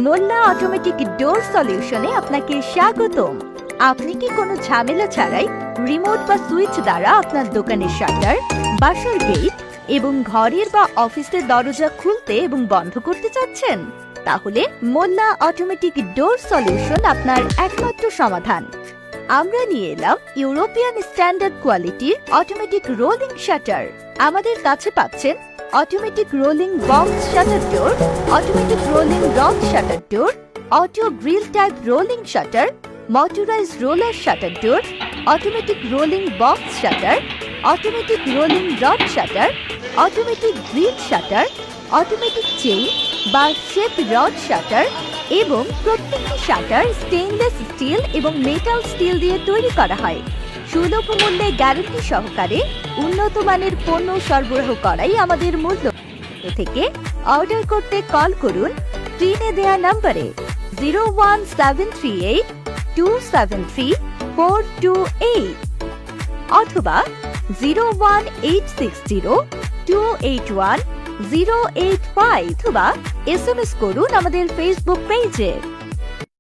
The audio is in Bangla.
মোল্লা অটোমেটিক ডোর সলিউশনে আপনাকে স্বাগতম। আপনি কি কোনো ঝামেলা ছাড়াই রিমোট বা সুইচ দ্বারা আপনার দোকানের শাটার, বাসার গেট এবং ঘরের বা অফিসের দরজা খুলতে এবং বন্ধ করতে চাচ্ছেন? তাহলে মোল্লা অটোমেটিক ডোর সলিউশন আপনার একমাত্র সমাধান। আমরা নিয়ে এলাম ইউরোপিয়ান স্ট্যান্ডার্ড কোয়ালিটির অটোমেটিক রোলিং শাটার। আমাদের কাছে পাচ্ছেন automatic rolling box shutter door, automatic rolling rod shutter door, auto grill type rolling shutter, motorized roller shutter door, automatic rolling box shutter, automatic rolling rod shutter, automatic grid shutter, automatic chain বা শেপ রড শাটার এবং প্রত্যেকটি শাটার স্টেইনলেস স্টিল এবং মেটাল স্টিল দিয়ে তৈরি করা হয়। সুলভ মূল্যে গ্যারান্টি সহকারে উন্নত মানের পণ্য সরবরাহ করাই আমাদের মূল লক্ষ্য। থেকে অর্ডার করতে কল করুন স্ক্রিনে দেয়া নম্বরে 01732734428 অথবা 01860281085 অথবা SMS করুন আমাদের ফেসবুক পেজে।